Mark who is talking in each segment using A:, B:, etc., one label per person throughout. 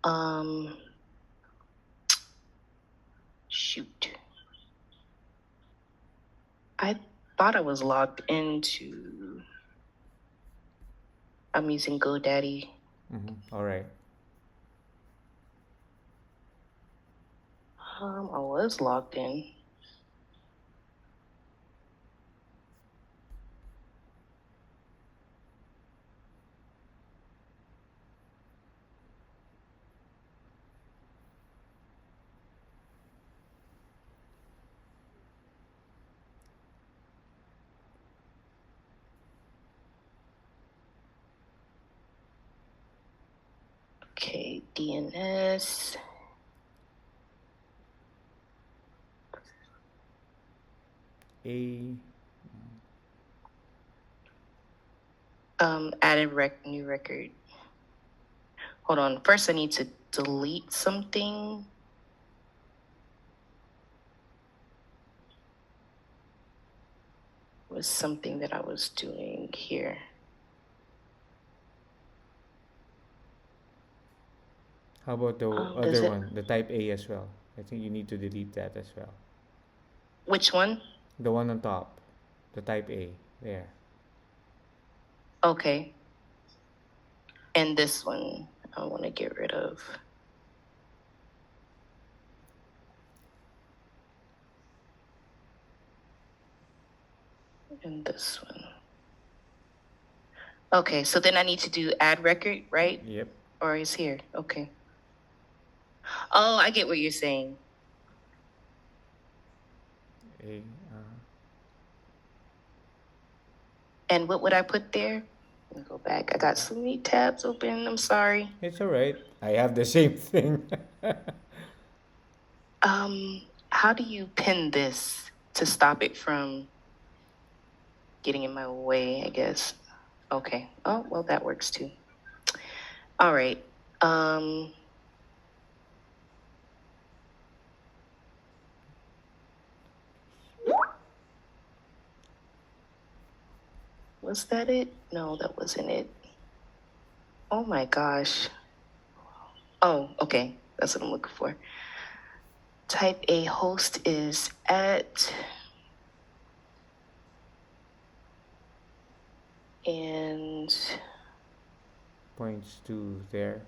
A: Um, shoot. I thought I was logged into. I'm using GoDaddy.
B: All right.
A: I was logged in. Okay, DNS.
B: A.
A: Added new record. Hold on. First, I need to delete something. It was something that I was doing here.
B: How about the
A: Does
B: other
A: it?
B: one, the type A as well? I think you need to delete that as well.
A: Which one?
B: The one on top, the type A, there.
A: Okay. And this one, I want to get rid of. And this one. Okay, so then I need to do add record, right?
B: Yep.
A: Or is here? Okay. Oh, I get what you're saying.
B: A.
A: And what would I put there? Let me go back. I got so many tabs open. I'm sorry.
B: It's all right. I have the same thing.
A: How do you pin this to stop it from getting in my way, I guess? Okay. Oh, well, that works too. All right. Was that it? No, that wasn't it. Oh my gosh. Oh, okay. That's what I'm looking for. Type A host is at, and
B: Points to there.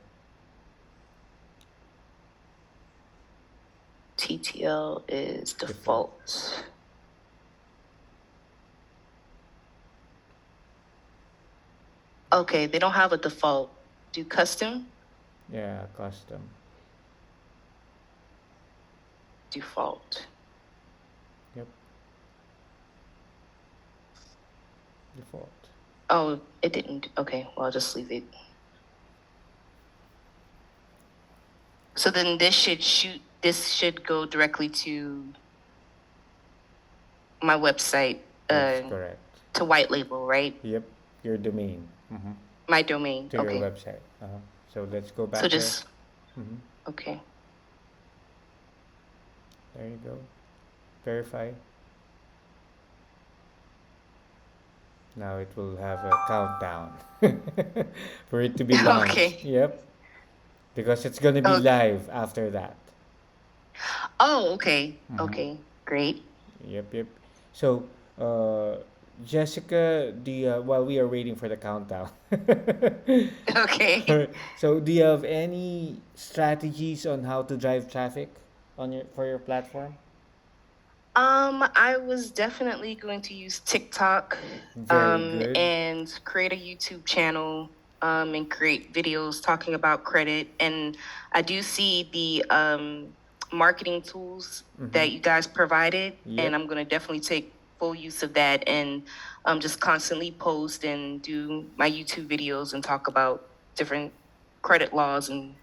A: TTL is
B: Default.
A: default. Okay, they don't have a default. Do custom,
B: Yeah, custom.
A: default.
B: Yep. Default.
A: Oh, it didn't. Okay, well, I'll just leave it. So then this should go directly to my website,
B: That's correct.
A: to white label, right?
B: Yep. Your domain.
A: My domain.
B: To your
A: Okay.
B: website. So let's go
A: So
B: back there.
A: just,
B: hmm
A: okay.
B: There you go. Verify. Now it will have a countdown for it to be launched.
A: Okay.
B: Yep. Because it's gonna be
A: Oh,
B: live after that.
A: oh, okay.
B: Mm-hmm.
A: Okay. Great.
B: Yep, yep. So, uh, Jessica, while we are waiting for the countdown,
A: Okay.
B: so do you have any strategies on how to drive traffic on your platform?
A: I was definitely going to use TikTok,
B: Very good.
A: and create a YouTube channel, and create videos talking about credit. And I do see the marketing tools
B: Mm-hmm.
A: that you guys provided,
B: Yep.
A: and I'm going to definitely take full use of that and just constantly post and do my YouTube videos and talk about different credit laws and,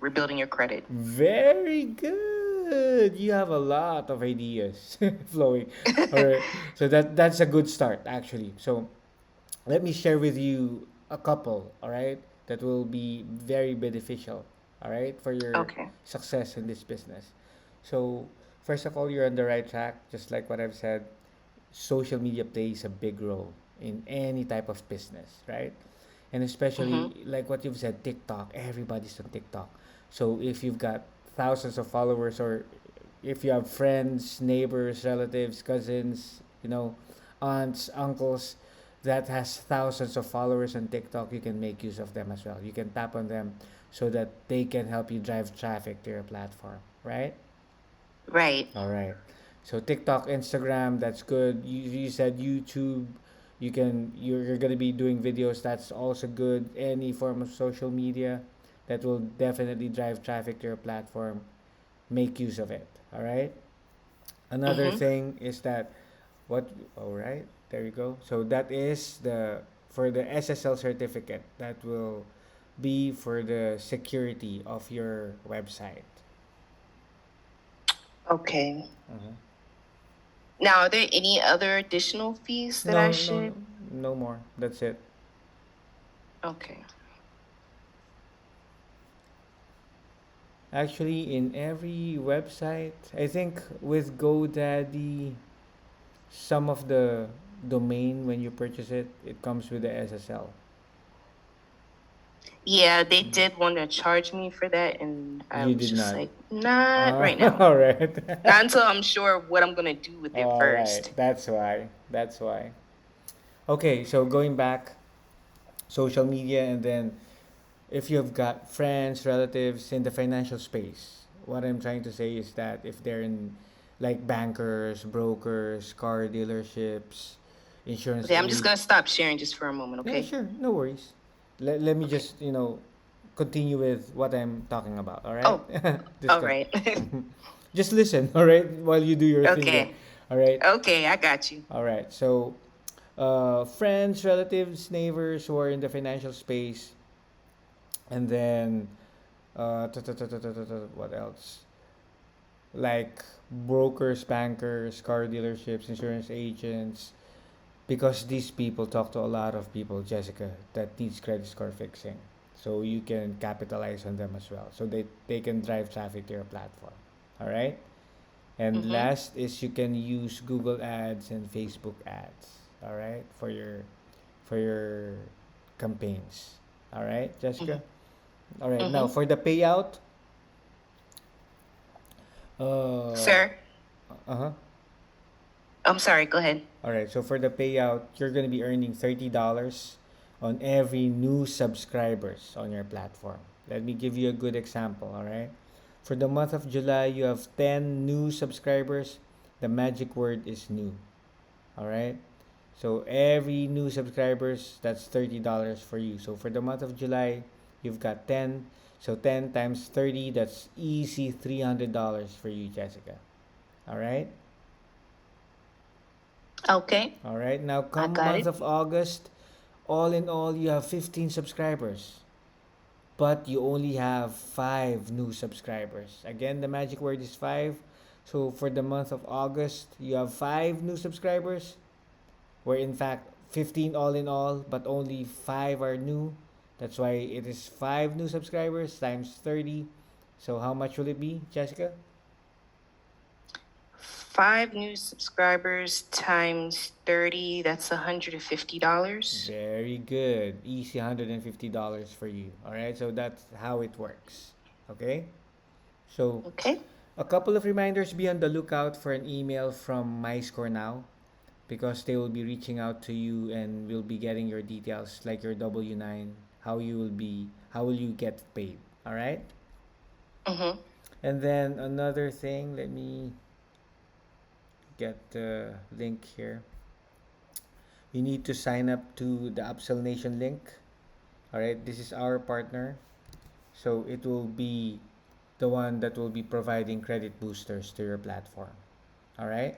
A: rebuilding your credit.
B: Very good. You have a lot of ideas flowing. All right. So that's a good start actually. So let me share with you a couple, all right, that will be very beneficial, all right, for your
A: Okay.
B: success in this business. So, first of all, you're on the right track, just like what I've said. Social media plays a big role in any type of business, right? And
A: Mm-hmm.
B: especially like what you've said, TikTok. Everybody's on TikTok. So if you've got thousands of followers, or if you have friends, neighbors, relatives, cousins, aunts, uncles that has thousands of followers on TikTok, you can make use of them as well. You can tap on them so that they can help you drive traffic to your platform, right?
A: Right.
B: All right. So TikTok, Instagram, that's good. You said YouTube, you're gonna be doing videos. That's also good. Any form of social media that will definitely drive traffic to your platform. Make use of it. All right. Another
A: Mm-hmm.
B: thing is that what. All right. There you go. So that is the for the SSL certificate that will be for the security of your website.
A: Okay.
B: Uh-huh.
A: Now, are there any other additional fees that I
B: No, no, no,
A: should?
B: no more. That's it.
A: Okay.
B: Actually, in every website, I think with GoDaddy, some of the domain when you purchase it, it comes with the SSL.
A: Yeah, they did want to charge me for that, and I
B: You
A: was
B: did
A: just
B: not.
A: like, not right now.
B: All right.
A: Not until I'm sure what I'm gonna do with it
B: All right.
A: first.
B: That's why. That's why. Okay, so going back, social media, and then if you've got friends, relatives in the financial space, what I'm trying to say is that if they're in like bankers, brokers, car dealerships, insurance
A: Okay, I'm just
B: agents.
A: gonna stop sharing just for a moment,
B: Yeah,
A: okay?
B: sure, no worries. Let me
A: Okay.
B: just, continue with what I'm talking about, all right?
A: Oh,
B: just
A: all
B: go.
A: right.
B: Just listen, all right, while you do your thing there.
A: Okay.
B: All right?
A: Okay, I got you.
B: All right. So, friends, relatives, neighbors who are in the financial space, and then what else? Like brokers, bankers, car dealerships, insurance agents, because these people talk to a lot of people, Jessica, that needs credit score fixing. So you can capitalize on them as well. So they can drive traffic to your platform. All right? And
A: Mm-hmm.
B: last is you can use Google Ads and Facebook Ads. All right? For your campaigns. All right,
A: Mm-hmm.
B: Jessica? All right. Now
A: Mm-hmm.
B: for the payout, uh
A: Sir,
B: uh-huh.
A: I'm sorry, go ahead.
B: All right, so for the payout, you're going to be earning $30 on every new subscribers on your platform. Let me give you a good example, all right? For the month of July, you have 10 new subscribers. The magic word is new, all right? So every new subscribers, that's $30 for you. So for the month of July, you've got 10. So 10 times 30, that's easy $300 for you, Jessica. All right?
A: Okay,
B: All right. Now
A: I
B: come
A: got
B: month
A: it.
B: of August, all in all, you have 15 subscribers, but you only have 5 new subscribers. Again, the magic word is 5. So for the month of August, you have 5 new subscribers, where in fact 15 all in all, but only 5 are new. That's why it is 5 new subscribers times 30. So how much will it be, Jessica?
A: 5 new subscribers times 30, that's $150.
B: Very good. Easy $150 for you. All right. So that's how it works. Okay. So
A: Okay.
B: a couple of reminders, be on the lookout for an email from MyScore now, because they will be reaching out to you and will be getting your details like your W9, how will you get paid. All right?
A: Mm-hmm.
B: And then another thing, let me get the link here. You need to sign up to the Upsell Nation link. All right? This is our partner. So it will be the one that will be providing credit boosters to your platform. All right?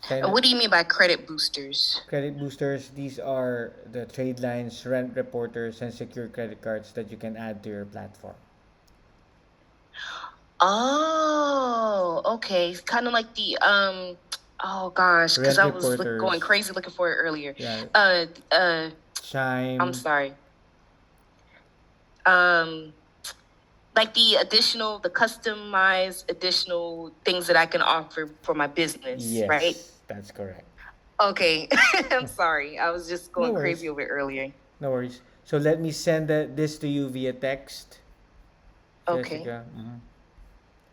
B: Sign
A: And
B: up.
A: what do you mean by credit boosters?
B: Credit boosters, these are the trade lines, rent reporters, and secure credit cards that you can add to your platform.
A: Oh, okay. Kind of like the oh gosh, because
B: Rent
A: I was going
B: reporters,
A: crazy looking for it earlier.
B: yeah,
A: Uh uh I'm
B: Chime,
A: sorry. Um like the customized additional things that I can offer for my business, right?
B: yes, that's correct.
A: Okay. I'm sorry. I was just
B: No
A: going crazy
B: worries.
A: over it earlier.
B: No worries. So let me send this to you via text,
A: Okay.
B: Jessica,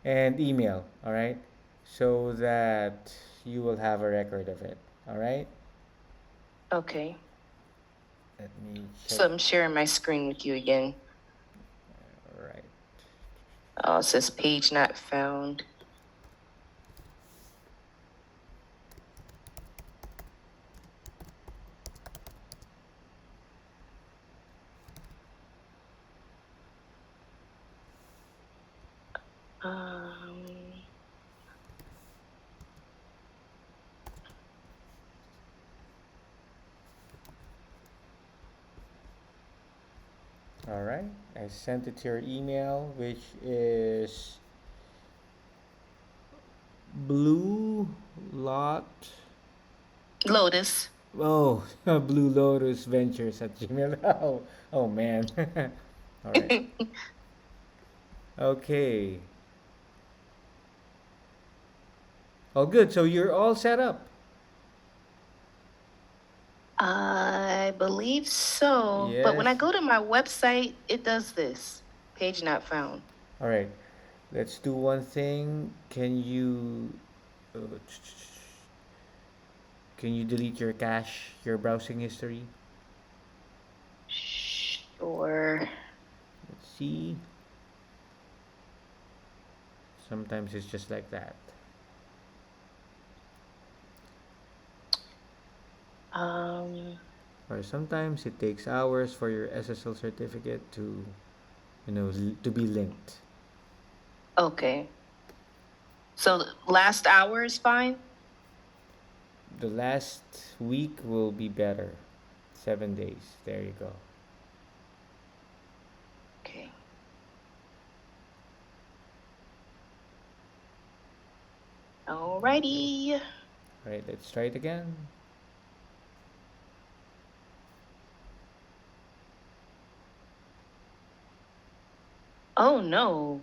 B: and email. All right, so that you will have a record of it. All right.
A: Okay.
B: Let me check.
A: So I'm sharing my screen with you again.
B: All right.
A: Oh, it says page not found. Um,
B: All right. I sent it to your email, which is blue lot.
A: Lotus.
B: Oh, Blue Lotus Ventures at Gmail. Oh man. All right. Okay. Oh, good. So you're all set up.
A: I believe so. But when I
B: Yes.
A: go to my website, it does this. Page not found.
B: All right. Let's do one thing. Uh, can you delete your cache, your browsing history?
A: Sure.
B: Let's see. Sometimes it's just like that.
A: Um,
B: Or sometimes it takes hours for your SSL certificate to, to be linked.
A: okay. So last hour is fine?
B: The last week will be better. 7 days. There you go.
A: Okay. Alrighty.
B: All right, let's try it again.
A: Oh no.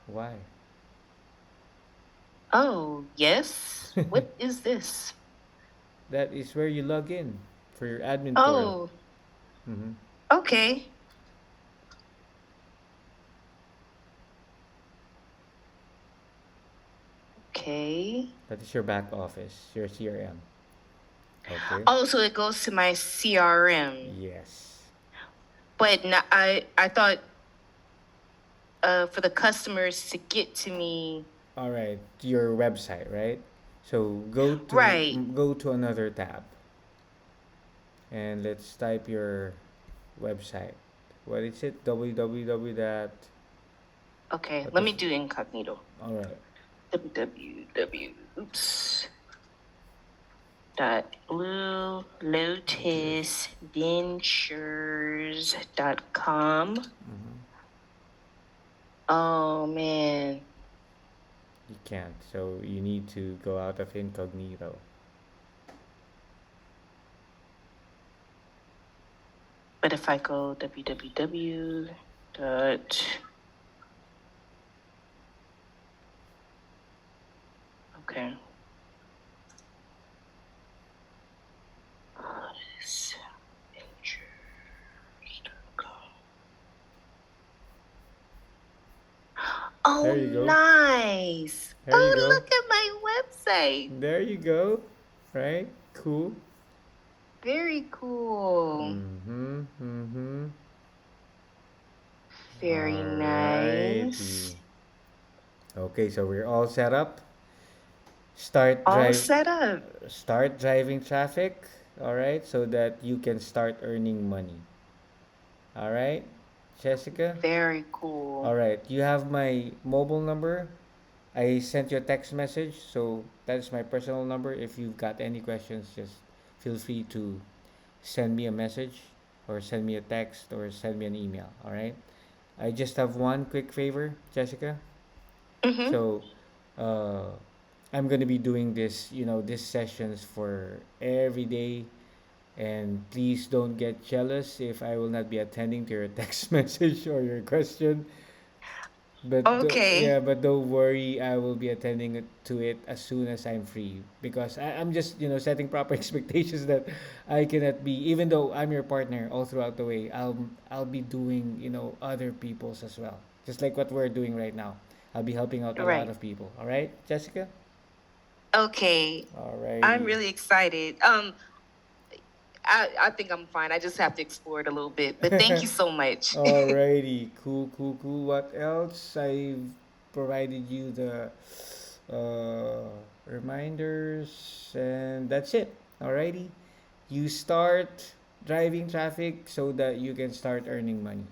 B: Why?
A: Oh, yes. What is this?
B: That is where you log in for your admin portal.
A: Oh,
B: Mm-hmm.
A: okay. Okay.
B: That is your back office, your CRM. Okay.
A: Oh, so it goes to my CRM.
B: Yes.
A: But I thought for the customers to get to me.
B: All right, your website, right? So
A: Right.
B: go to another tab and let's type your website. What is it? www dot.
A: Okay,
B: What
A: let
B: is
A: me
B: it?
A: do incognito.
B: All right.
A: www. Oops. Dot blue lotus ventures.com.
B: Mm-hmm.
A: Oh man.
B: You can't. So you need to go out of incognito.
A: But if I go www dot okay. Lotus ventures.com. Oh,
B: There you go.
A: nice.
B: There you
A: Oh,
B: go.
A: look at my website.
B: There you go. Right? Cool.
A: Very cool.
B: Mm-hmm. Mm-hmm.
A: Very
B: Alrighty.
A: nice.
B: Okay, so we're all set up.
A: All set up.
B: Start driving traffic, all right, so that you can start earning money. All right, Jessica?
A: Very
B: All
A: cool.
B: right, you have my mobile number. I sent you a text message, so that's my personal number. If you've got any questions, just feel free to send me a message or send me a text or send me an email, all right? I just have one quick favor, Jessica.
A: Mm-hmm.
B: So, uh, I'm gonna be doing this, these sessions for every day. And please don't get jealous if I will not be attending to your text message or your question.
A: Okay.
B: Yeah, but don't worry, I will be attending to it as soon as I'm free because I'm just setting proper expectations that I cannot be, even though I'm your partner all throughout the way. I'll be doing other people's as well, just like what we're doing right now. I'll be helping out a lot
A: Right.
B: of people. All right, Jessica.
A: Okay. I'm
B: Alrighty.
A: really excited. I think I'm fine. I just have to explore it a little bit. But thank you so much.
B: Alrighty, cool, cool, cool. What else? I've provided you the uh, reminders, and that's it. Alrighty, you start driving traffic so that you can start earning money.